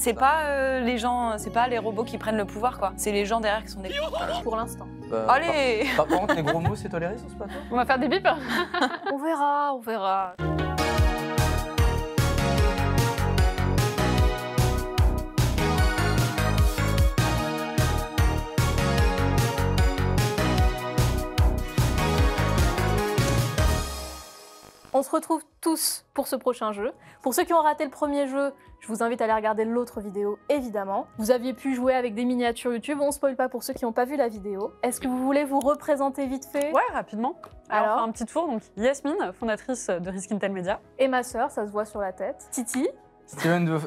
C'est pas les gens, c'est pas les robots qui prennent le pouvoir, quoi. C'est les gens derrière qui sont des... Pour l'instant. Allez. Par contre, les gros mots, c'est toléré sur ce plateau? On va faire des bips. On verra, on verra. On se retrouve tous pour ce prochain jeu. Pour ceux qui ont raté le premier jeu, je vous invite à aller regarder l'autre vidéo, évidemment. Vous aviez pu jouer avec des miniatures YouTube, on ne spoil pas pour ceux qui n'ont pas vu la vidéo. Est-ce que vous voulez vous représenter vite fait? Ouais, rapidement. Alors, Alors on fait un petit tour. Donc, Yasmine, fondatrice de Risk Intel Media. Et ma sœur, ça se voit sur la tête. Titi. Steven de...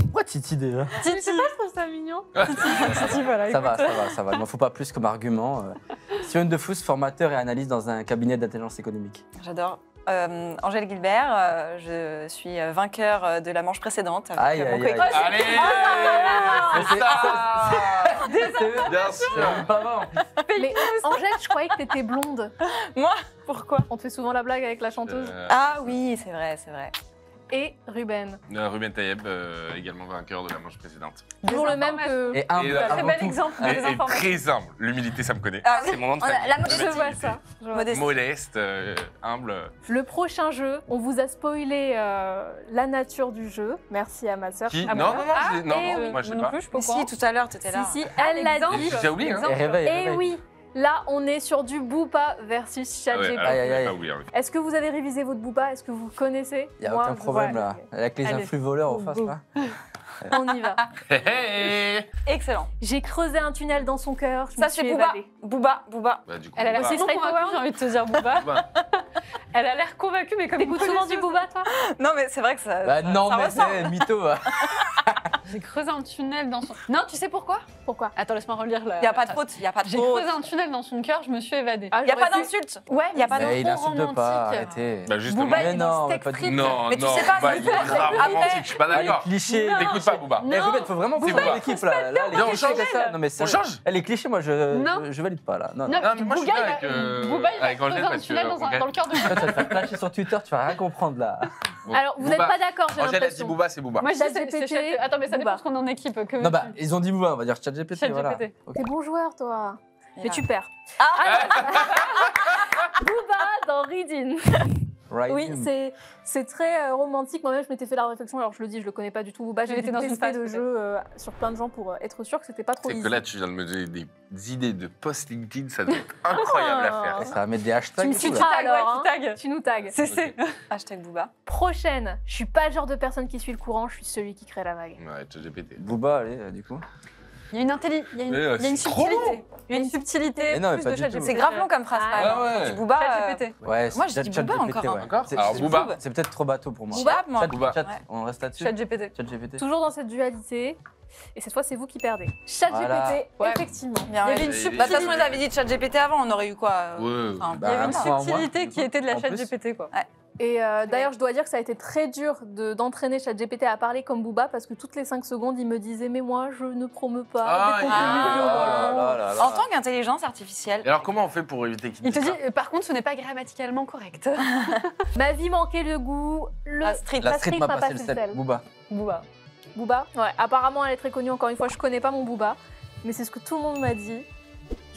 Pourquoi Titi déjà? Titi, Je trouve ça mignon. Titi, voilà. Ça va. Il m'en faut pas plus comme argument. Steven Defous, formateur et analyste dans un cabinet d'intelligence économique. J'adore. Angèle Guilbert, je suis vainqueur de la manche précédente. Aïe, Avec mon aïe, aïe. coéquipier. Allez Bien sûr. C'est même pas bon. Mais Angèle, je croyais que t'étais blonde. Moi? Pourquoi? On te fait souvent la blague avec la chanteuse. Ah oui, c'est vrai, c'est vrai. Et Ruben. Ruben Tayeb, également vainqueur de la manche précédente. Toujours le même que... Et humble, Et Très avant bel tout. exemple Et, des et informations. très humble. L'humilité, ça me connaît. Ah oui. C'est mon nom de On a famille. la modestie. Je vois ça. je vois. Modeste. Modeste, humble. Le prochain jeu, on vous a spoilé la nature du jeu. Merci à ma sœur. Qui Ah non, bon non, non, Ah, non, et non, oui, moi je sais non pas. plus, je sais pas Mais quoi. si, tout à l'heure, t'étais là. Si, elle l'a l'exemple. dit. J'ai oublié, hein. Et réveille, Et réveille. oui, là, on est sur du Booba versus Ah ouais, ChatGPT. alors, Aïe, aïe, aïe. ah oui, ah oui. Est-ce que vous avez révisé votre Booba? Est-ce que vous connaissez? Il n'y a Moi, aucun problème ouais. là. Avec les Allez. influx voleurs en face Go. là. On y va. Hey, hey. Excellent. J'ai creusé un tunnel dans son cœur. Je Ça, me c'est suis Booba. évadée. Booba. Bah, du coup, Elle a l'air Booba. aussi tellement straightforward. convaincue, j'ai envie de te dire Booba. Booba. Elle a l'air convaincue, mais comme T'écoutes une souvent du connaisseuse. Booba, toi? Non, mais c'est vrai que ça. Bah non, ça mais ressemble. c'est mytho. J'ai creusé un tunnel dans son... Non, tu sais pourquoi? Pourquoi? Attends, laisse-moi relire là. Il n'y a pas de faute, il n'y a pas de J'ai faute. creusé un tunnel dans son cœur, je me suis évadée. Ah, Il n'y a j'aurais pas pu- d'insulte. Ouais, Il y a pas mais Mais il trop insulte pas, romantique. arrêtez. Bah justement. Booba, il Mais est dans non, steak pas du frites. tout. Non, Mais tu non, sais pas, Booba, il il est fait grave après. romantique, je suis pas Ah, les d'accord. clichés. Non. T'écoutes pas, Booba. Eh Ruben, faut vraiment Booba, faire l'équipe là. Là, les Viens, on clichés change. comme ça. Non mais On sérieux. change. Eh, les clichés, moi Non. je valide pas là. Non, Non, non. Non, mais moi, je suis Booba, bien avec, Booba, il avec a creusé Angèle un parce tunnel que, dans ok. le cœur de Toi, tu vas te faire clasher sur Twitter, tu vas rien comprendre là. Bon, Alors, vous n'êtes Booba. pas d'accord, j'ai Angèle a dit l'impression. Booba, c'est Booba. Moi, je dis ChatGPT, c'est ChatGPT. Attends, mais ça dépend Booba. parce qu'on est en équipe. Que Non bah, veux-tu ils ont dit Booba, on va dire ChatGPT, voilà. ChatGPT. Ok. T'es bon joueur, toi. Mais Bien. tu perds. Ah. Booba dans Reading. Right. Oui, c'est très romantique. Moi-même, je m'étais fait la réflexion. Alors, je le dis, je le connais pas du tout. Booba, j'ai Elle été était dans une tester phase, le peut-être. jeu sur plein de gens pour être sûr que c'était pas trop C'est easy. que là, tu viens de me donner des idées de post LinkedIn, ça doit être incroyable à faire. Et ça va mettre des hashtags. Tu et tout, me là. cites Tag, alors, ouais, hein. tu tags. Tu nous tags. C'est. Hashtag Booba. Prochaine, je suis pas le genre de personne qui suit le courant, je suis celui qui crée la vague. Ouais, ChatGPT. Booba, allez, du coup. Il y a une intelligence, il y a une, il y a une c'est trop subtilité. Il y a une subtilité. Mais non, mais plus pas de du ChatGPT. tout. C'est grave long comme phrase. Ah, quand même. ouais, ouais. Du Booba. ChatGPT. Ouais, Moi, je dis Booba ChatGPT, encore, hein. ouais. Encore C'est- Alors, c'est- Booba. C'est peut-être trop bateau pour moi. Booba, moi. Booba. Chat, Ouais. on reste là-dessus. ChatGPT. ChatGPT. Toujours dans cette dualité. Et cette fois, c'est vous qui perdez. ChatGPT, Voilà. Ouais. effectivement. Bien, Il y avait ouais. une Bah, subtilité. Bah, de toute façon, ils avaient dit ChatGPT avant, on aurait eu quoi Ouais. Enfin, Bah, Il y avait une un point en moins, subtilité du qui coup, était de la en plus. ChatGPT, quoi. Et d'ailleurs, je dois dire que ça a été très dur d'entraîner ChatGPT à parler comme Booba parce que toutes les 5 secondes, il me disait mais moi, je ne promeux pas Ah, des il- contenus Ah, violents. là, là. En tant qu'intelligence artificielle. Et alors, comment on fait pour éviter qu'il Il te dise dit, par contre, ce n'est pas grammaticalement correct. Ma vie manquait de goût. La street. La street m'a passé le sel. sel. Booba. Booba. Booba. Ouais, apparemment, elle est très connue. Encore une fois, je connais pas mon Booba, mais c'est ce que tout le monde m'a dit.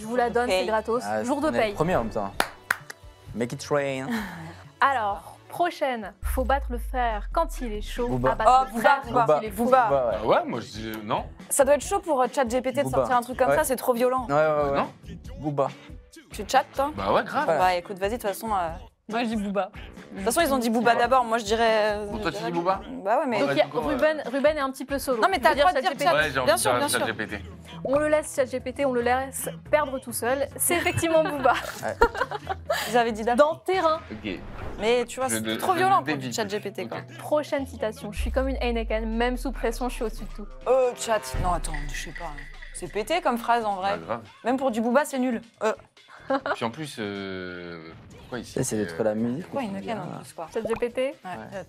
Je vous la donne, c'est paye. gratos. Ah, Jour de on est paye. le premier en même temps. Make it rain. Alors, prochaine, faut battre le fer quand il est chaud. Booba. À battre Oh, le Booba, fer Booba. quand il est faux. Booba. Booba, ouais. Ah ouais, moi je dis non. Ça doit être chaud pour ChatGPT de Booba. sortir un truc comme Ouais. ça, c'est trop violent. Ouais, ouais, ouais. Non. Booba. Tu chattes, toi Bah ouais, grave. Ouais. Bah écoute, vas-y, de toute façon. Moi, je dis Booba. De toute façon, ils ont dit Booba d'abord. Moi, je dirais. Bon, toi, tu je dis dirais- Booba Bah ouais, mais. Donc, Ouais, il y a- du coup, Ruben est un petit peu solo. Non, mais t'as Je le veux droit de dire ChatGPT. chat. Ouais, j'ai envie Bien de sûr, dire bien sûr. ChatGPT. On le laisse ChatGPT, on le laisse perdre tout seul. C'est effectivement Booba. Ils avaient dit d'abord. Dans Terrain, Ok. Mais tu vois, Je c'est de- trop je violent pour dévie. du ChatGPT, quoi. Ok. prochaine citation. Je suis comme une Heineken, même sous pression, je suis au-dessus de tout. Chat. Non, attends, je sais pas. C'est pété comme phrase en Pas vrai. grave. Même pour du Booba, c'est nul. Puis en plus, Pourquoi ici Ça, c'est trop la musique. Pourquoi mais une c'est canne bien. en plus, quoi? ChatGPT Ouais.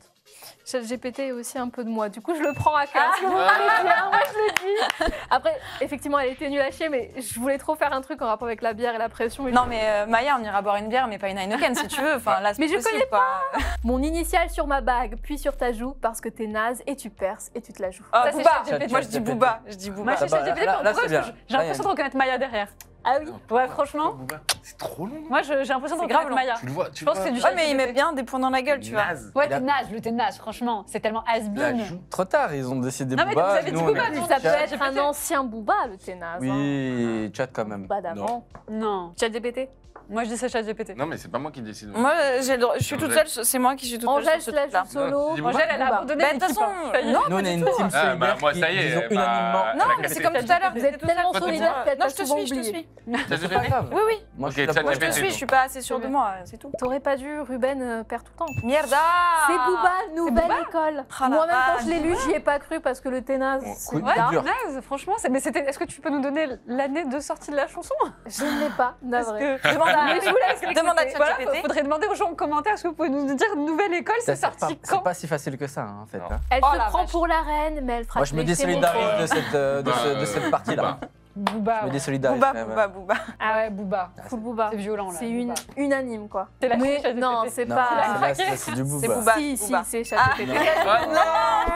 ChatGPT est aussi un peu de moi. Du coup, je le prends à cœur. Parce que vous m'avez dit, hein, moi, je le dis. Après, effectivement, elle était nulle à chier, mais je voulais trop faire un truc en rapport avec la bière et la pression. mais Non, mais Maya, on ira boire une bière, mais pas une Heineken si tu veux. Enfin, là, c'est Mais je possible, connais pas. Mon initiale sur ma bague, puis sur ta joue, parce que t'es naze et tu perces et tu te la joues. Ah, Ça, c'est Booba. ChatGPT. Moi, je dis Booba. Je dis Booba. Moi, je suis bah, ChatGPT, là, pourquoi c'est Parce bien. que j'ai l'impression de reconnaître Maya derrière. Ah oui. Ouais, franchement, Booba, c'est trop long. moi, j'ai l'impression de C'est grave reconnaître long. Maya. Tu le vois, Je pense que c'est du Ouais, mais il ChatGPT. met bien des points dans la gueule, tu vois. Naze. Ouais, Il a- t'es naze, le t'es naze, franchement. C'est tellement La has-been. joue. Trop tard, ils ont décidé Non, mais Booba. vous avez dit nous, on Booba, a- non Ça peut Chat- être un ancien Booba, le ténaz. Oui, chat quand même. Booba d'avant. Non. ChatGPT. Moi, je dis c'est ChatGPT. Non, mais c'est pas moi qui décide. Moi, je suis toute seule, c'est moi qui suis toute seule. Angèle, sur je ce te la truc-là. joue solo. Dis Angèle, elle a Booba. abandonné Bah, de toute l'équipe. façon, hein. Ça y est. non, Nous, on est une team Ah, bah, solidaire moi, qui, ça y est, disons, bah, unanimement. Non, la mais c'est qualité. comme tout à l'heure. Vous êtes tellement Toi, t'es solidaire bien. qu'elle Non, t'a je te souvent suis, je te oublié. suis. C'est pas grave. Oui, oui. Moi, Ok, je suis là chat pour Je te GPT, suis, je suis pas assez sûre de moi, c'est tout. T'aurais pas dû, Ruben perd tout le temps. Mierda. C'est Booba, nouvelle Booba école. Ah, la Moi-même, quand vache. je l'ai lu, j'y ai pas cru parce que le ténaz, Bon, c'est coup- Ouais, dur. naze, franchement. Mais c'était. Est-ce que tu peux nous donner l'année de sortie de la chanson? Je ne l'ai pas, Parce navré. que Demande à, Mais je vous laisse demande à Voilà, ChatGPT. faudrait demander aux gens en commentaire. Est-ce que vous pouvez nous dire nouvelle école, c'est C'est pas, sorti c'est quand? pas si facile que ça, hein, en fait. Non. hein. Elle Oh se la prend vache. pour la reine, mais elle fera Moi, je me lécher mon désolidarise corps. de cette partie-là. Booba. Je me ouais. désolidarise. Booba, ouais, ouais. Booba, Booba. Ah ouais, Booba. Full Booba. C'est violent là. C'est Booba. unanime, quoi. C'est la Mais ChatGPT. non, c'est Non, pas... là, c'est du C'est Booba. Booba. Si, Booba. si, c'est ChatGPT. Ouais.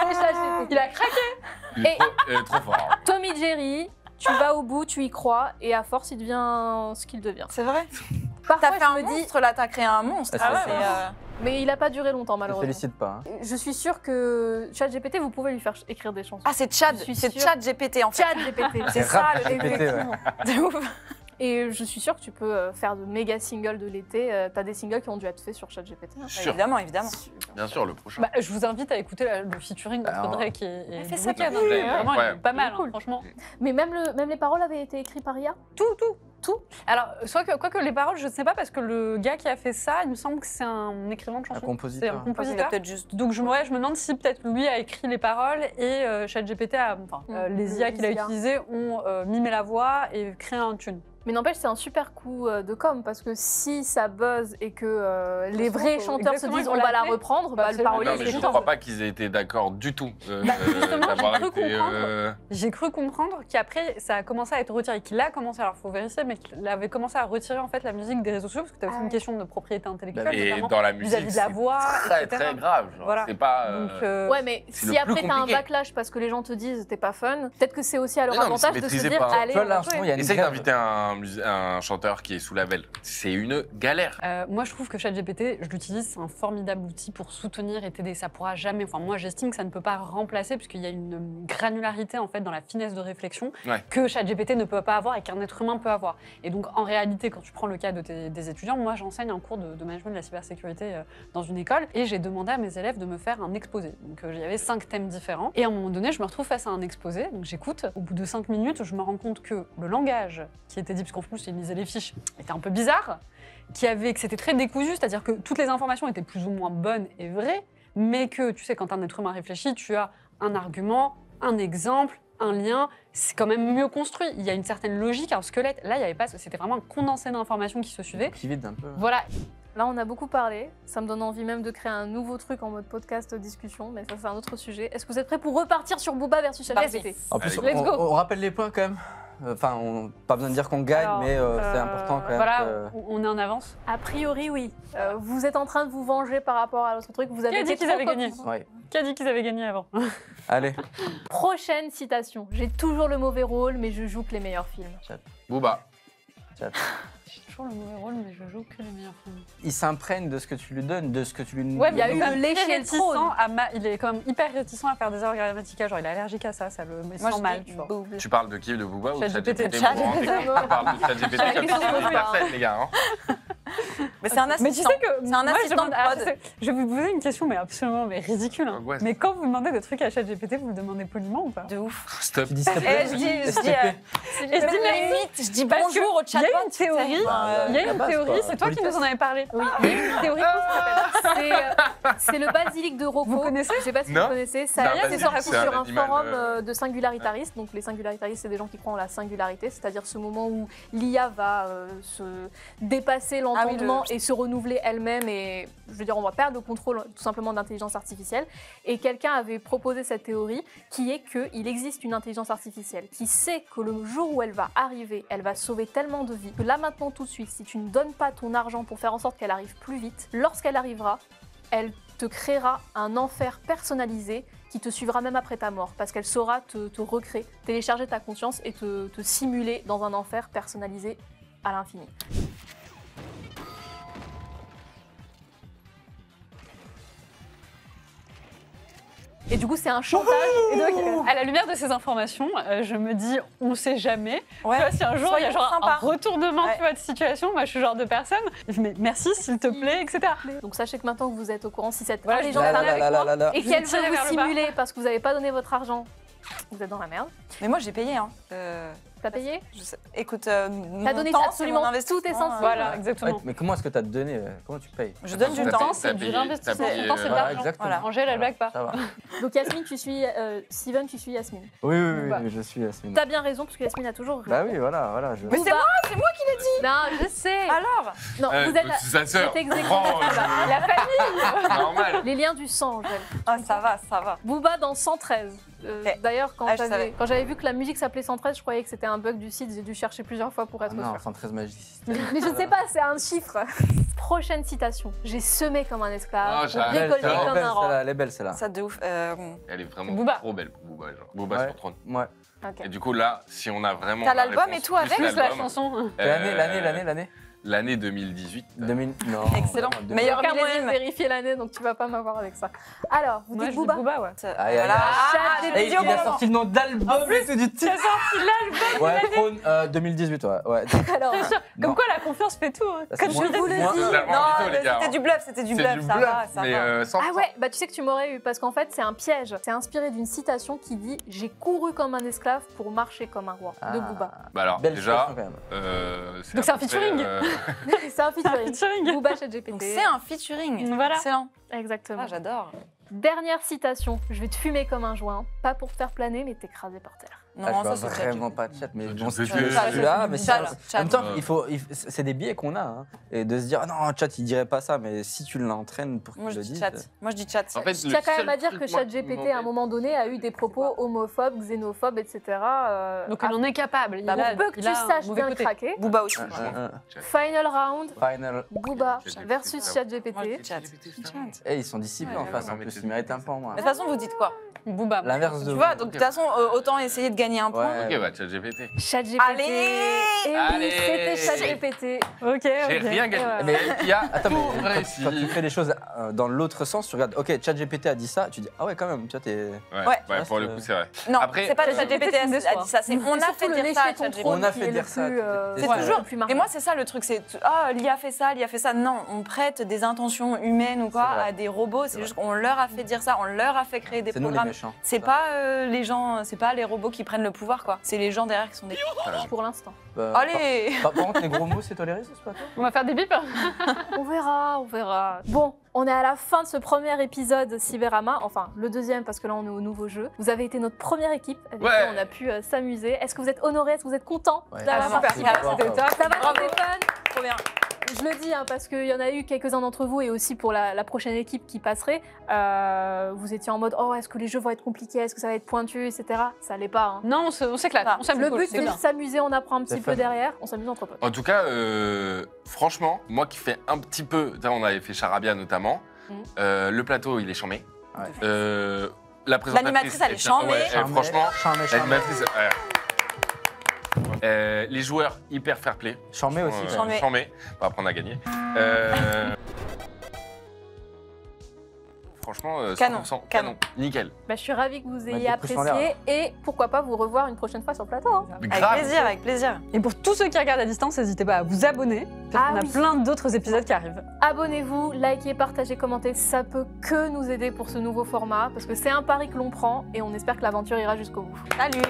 C'est ChatGPT. Il a craqué. Il est trop fort. Tommy Jerry, tu vas au bout, tu y crois, et à force, il devient ce qu'il devient. C'est vrai. Parfois, T'as fait un je me dis, monstre là, t'as créé un monstre. Ah, c'est C'est, mais il a pas duré longtemps, Je te malheureusement. félicite pas. hein. Je suis sûre que ChatGPT, vous pouvez lui faire écrire des chansons. Ah, c'est Chad, Je suis c'est sûre. Chad GPT en fait. ChatGPT. C'est ça rap le GPT, ouais. Effectivement. De ouf. Et je suis sûre que tu peux faire de méga singles de l'été. T'as des singles qui ont dû être faits sur ChatGPT. hein. Sûr. Évidemment, évidemment. Bien sûr, le prochain. Bah, je vous invite à écooter le featuring entre Alors, Drake et elle fait The ça Weeknd, bien. hein. Oui, Vraiment, incroyable. il est pas mal, Il est cool. hein, franchement. Mais même les paroles avaient été écrites par IA. Tout. Alors, quoique les paroles, je ne sais pas, parce que le gars qui a fait ça, il me semble que c'est un écrivain de chansons. Un compositeur. C'est un Il a compositeur. peut-être juste. Donc je me demande si peut-être lui a écrit les paroles et ChatGPT, les IA qu'il a les IA. utilisées ont mimé la voix et créé un tune. Mais n'empêche, c'est un super coup de com parce que si ça buzz et que les vrais faut- chanteurs se exactement, disent ils on vont va la l'appeler. reprendre, bah, le Absolument. parolier Non, il mais est je ne content. crois pas qu'ils aient été d'accord du tout justement, d'avoir j'ai cru été. comprendre. J'ai cru comprendre qu'après ça a commencé à être retiré, qu'il a commencé, alors il faut vérifier, mais qu'il avait commencé à retirer en fait la musique des réseaux sociaux parce que tu as aussi Ah une ouais. question de propriété intellectuelle, Et notamment dans la vis-à-vis musique, de la c'est voix, très etc. très grave. genre. Voilà. C'est pas. Donc, Ouais, mais c'est si le après plus t'as un compliqué. backlash parce que les gens te disent t'es pas fun, peut-être que c'est aussi à leur Mais non, mais c'est avantage de se maîtrisé dire par- allez, Toi, on va l'instant, jouer. il y a une Essaye grève. d'inviter un chanteur qui est sous label. C'est une galère. moi, je trouve que ChatGPT, je l'utilise, c'est un formidable outil pour soutenir et t'aider. Ça pourra jamais. Enfin, moi, j'estime que ça ne peut pas remplacer, puisqu'il y a une granularité en fait dans la finesse de réflexion Ouais. que ChatGPT ne peut pas avoir et qu'un être humain peut avoir. Et donc, en réalité, quand tu prends le cas des étudiants, moi, j'enseigne un cours de management de la cybersécurité dans une école et j'ai demandé à mes élèves de me faire un exposé. Donc, il y avait 5 thèmes différents. Et à un moment donné, je me retrouve face à un exposé. Donc, j'écoute. Au bout de 5 minutes, je me rends compte que le langage qui était dit, puisqu'en plus, il lisait les fiches, était un peu bizarre. Que c'était très décousu, c'est-à-dire que toutes les informations étaient plus ou moins bonnes et vraies, mais que, tu sais, quand un être humain réfléchit, tu as un argument, un exemple, un lien, c'est quand même mieux construit. Il y a une certaine logique, un squelette. Là, il n'y avait pas, c'était vraiment un condensé d'informations qui se suivaient. Qui vide un peu. Voilà. Là, on a beaucoup parlé. Ça me donne envie même de créer un nouveau truc en mode podcast discussion, mais ça, c'est un autre sujet. Est-ce que vous êtes prêts pour repartir sur Booba versus ChatGPT? En plus, Allez, let's go. on rappelle les points quand même. Enfin, pas besoin de dire qu'on gagne, Alors, mais c'est important quand même. Voilà, que- on est en avance. A priori, oui. Vous êtes en train de vous venger par rapport à l'autre truc. Vous avez Qui a dit été qu'ils trop avaient gagné copies. Ouais. Qui a dit qu'ils avaient gagné avant? Allez, Prochaine citation. J'ai toujours le mauvais rôle, mais je joue que les meilleurs films. Booba. chat. J'ai toujours le mauvais rôle, mais je joue que les meilleurs films. Il s'imprègne de ce que tu lui donnes, de ce que tu lui Ouais, Il y a eu il est lécher le réticent trône. il est quand même hyper réticent à faire des erreurs grammaticales. Genre, il est allergique à ça, ça le met Moi, sans je mal, dis tu vois. Booba. Tu parles de qui? De Booba ou de ChatGPT. ChatGPT? Vous vous rendez compte qu'on parle de ChatGPT La comme question si se c'était pose pas. personne, les gars. hein. Mais c'est un assistant. Mais tu sais que C'est un moi, assistant de prod. je vais vous poser une question, mais absolument ridicule. hein. Angoisse. Mais quand vous demandez des trucs à ChatGPT, vous le demandez poliment ou pas? De ouf. Stop. Tu dis s'il te plaît. Eh, je dis, S'il te plaît. Et je dis merci. Je dis Parce que bonjour au Il y a chatbot. une théorie, il y a la une base, théorie, quoi. c'est toi qui nous en avais parlé. Oui. Il y a une théorie, comment ça s'appelle? C'est le basilic de Rocco. Vous connaissez? Je sais pas si Non. vous connaissez. C'est un Ça c'est basilic, sorti c'est un sur un animal, forum de singularitaristes. Donc les singularitaristes, c'est des gens qui croient en la singularité, c'est-à-dire ce moment où l'IA va se dépasser l'entendement Ah oui, grandement et se renouveler elle-même. Et je veux dire, on va perdre le contrôle tout simplement d'intelligence artificielle. Et quelqu'un avait proposé cette théorie qui est qu'il existe une intelligence artificielle qui sait que le jour où elle va arriver, elle va sauver tellement de vies que là maintenant tout de suite, si tu ne donnes pas ton argent pour faire en sorte qu'elle arrive plus vite, lorsqu'elle arrivera, elle te créera un enfer personnalisé qui te suivra même après ta mort, parce qu'elle saura te recréer, télécharger ta conscience et te simuler dans un enfer personnalisé à l'infini. Et du coup, c'est un chantage. Et donc, à la lumière de ces informations, je me dis, on sait jamais. Ouais. Tu vois, si un jour il y a Soyons genre sympas. un retournement Ouais. tu vois, de situation, moi je suis le genre de personne, mais merci s'il te plaît, etc. Donc sachez que maintenant que vous êtes au courant, si cette Voilà, intelligence je est vais aller avec avec moi là. et qu'elle Je veut vais vous vers le bas. simuler parce que vous n'avez pas donné votre argent, vous êtes dans la merde. Mais moi, j'ai payé. Hein. T'as payé? Écoute, T'as donné absolument tout tes centimes. Voilà, Ouais, exactement. mais comment est-ce que tu as donné Comment tu payes je donne du T'as temps. payé, C'est du réinvestissement. t'as payé, Le temps, c'est de Voilà, l'argent. exactement. Voilà. Angèle, elle blague pas. Ça va. Donc Yasmine, tu suis Steven, tu suis Yasmine. Oui, Bah. je suis Yasmine. T'as bien raison parce que Yasmine a toujours. Bah oui, voilà. Mais c'est moi qui l'ai dit. Non, je sais. Alors Non, vous êtes sa sœur. vous êtes exécuté. Prends, La famille. normal. Les liens du sang, Angèle. Ah, ça va. Booba dans 113. Ok. D'ailleurs, Ah, je savais. quand j'avais vu que la musique s'appelait 113, je croyais que c'était un bug du site. J'ai dû chercher plusieurs fois pour être Non, sûre. 113 magie. Mais je sais pas, c'est un chiffre. Prochaine citation. J'ai semé comme un esclave, Ah, pour j'arrête, récolter ça. comme un roi. Elle est belle celle-là. Ça de ouf. Elle est vraiment Booba. trop belle pour Booba. Genre. Booba Ouais. sur 30. Ouais. Ok. Et du coup, là, si on a vraiment. T'as la l'album réponse et tout avec plus Plus la l'album, chanson. L'année 2018. 2000. Non. Excellent. vraiment, Meilleur Aucun moyen de millésime. vérifier l'année, donc tu vas pas m'avoir avec ça. Alors, vous Moi, dites je dis Booba. Booba, ouais. Aïe, Voilà. aïe, Ah, aïe. j'ai Et dit il au bon a moment. sorti le nom d'album et tout du T'as titre. sorti l'album. Ouais, Throne 2018, ouais. Alors, Bien sûr. Non. Comme quoi la confiance fait tout. hein. Ça, Comme c'est je moins- vous le moins- dis. C'est l'album Non, Vito, les gars. c'était du bluff, c'était du C'est bluff. du Ça bluff, va, ça mais va. 100%. ah ouais, bah tu sais que tu m'aurais eu parce qu'en fait c'est un piège. C'est inspiré d'une citation qui dit « J'ai couru comme un esclave pour marcher comme un roi » de Booba. Bah alors, Belle déjà, citation, quand même. c'est Donc c'est à un peu près, featuring. C'est un featuring. Featuring. Booba ChatGPT. Donc c'est un featuring. Voilà. Excellent. Exactement. Ah, j'adore. Dernière citation. Je vais te fumer comme un joint, pas pour te faire planer, mais t'écraser par terre. Non, Ah, je ça vois c'est vraiment pas de chat, mais Je bon, peux si tu tuer. veux Chat, celui-là, mais chat, si- chat. en même temps, c'est des biais qu'on a, hein, et de se dire, ah non, chat, il dirait pas ça, mais si tu l'entraînes pour qu'il Moi je le dis dise. chat. Moi je dis chat. En fait, Je tiens quand même à dire que ChatGPT, à un moment donné, a eu des propos homophobes, xénophobes, etc. Donc il en est capable. Il Pour a, peu que il tu a un saches mauvais bien côté. craquer. Booba aussi. Final round, Final. Booba ChatGPT, versus ça. Moi je ChatGPT. dis chat. Eh, ils sont disciples en Ouais, face, ouais, en mais plus, c'est- ils méritent un point, moi. De toute façon, vous dites quoi? Booba. L'inverse de Tu vous. vois, donc de toute façon, autant essayer de gagner un point. Ouais. Ok, bah, ChatGPT. ChatGPT. Allez Et oui, Allez. c'était ChatGPT. Ok, J'ai ok. rien gagné. Ouais. Mais Il y a attends, tout mais réussi. quand tu fais les choses dans l'autre sens, tu regardes, ok, ChatGPT a dit ça, tu dis, ah ouais, quand même, tu vois, t'es. Ouais, pour le coup, c'est vrai. Non, Après, c'est pas euh, ChatGPT c'est une a dit ça, c'est on a Surtout fait le dire lécher ça à ton ChatGPT. trône On a qui fait est dire le ça, plus, c'est C'est toujours. le plus Et marquant. moi, c'est ça le truc, c'est l'IA a fait ça, l'IA a fait ça. Non, on prête des intentions humaines ou quoi C'est vrai. à des robots. C'est C'est juste qu'on leur a fait dire ça, on leur a fait créer des C'est nous les programmes. méchants. C'est pas les gens, c'est pas les robots qui prennent le pouvoir, quoi. C'est les gens derrière qui sont des. Pour l'instant. Allez Par contre, les gros mots, c'est toléré sur ce plateau On va faire des bips. On verra, on verra. Bon, on est à la fin de ce premier épisode Cyberama, enfin le deuxième parce que là on est au nouveau jeu. Vous avez été notre première équipe avec Ouais. qui on a pu s'amuser. Est-ce que vous êtes honorés? Est-ce que vous êtes contents Ouais. d'avoir Ah, super, participé? c'était top. Ça va, Bravo. Stéphane? Trop bien. Je le dis parce qu'il y en a eu quelques-uns d'entre vous et aussi pour la prochaine équipe qui passerait. Vous étiez en mode oh est-ce que les jeux vont être compliqués, est-ce que ça va être pointu, etc. Ça l'est pas. Hein. Non, on s'éclate. Ah, On s'amuse. Le but c'est c'est de bien. s'amuser, on apprend un petit C'est peu fun. derrière, on s'amuse entre potes. En tout cas, franchement, moi qui fais un petit peu, tu sais, on avait fait Charabia notamment, le plateau il est chambé. Ouais. La présentatrice, L'animatrice, elle est chambée. ouais, franchement, Charmé. l'animatrice, les joueurs hyper fair play. Charmé aussi. quand même. Charmé. Chambé. On va apprendre à gagner. Franchement, 100%. Canon, canon. Nickel. Bah, je suis ravie que vous Bah, ayez des pouces en l'air. apprécié et pourquoi pas vous revoir une prochaine fois sur le plateau. Hein. Avec Grave. plaisir, avec plaisir. Et pour tous ceux qui regardent à distance, n'hésitez pas à vous abonner. Parce Ah qu'on a oui. plein d'autres épisodes qui arrivent. Abonnez-vous, likez, partagez, commentez, ça peut que nous aider pour ce nouveau format parce que c'est un pari que l'on prend et on espère que l'aventure ira jusqu'au bout. Salut.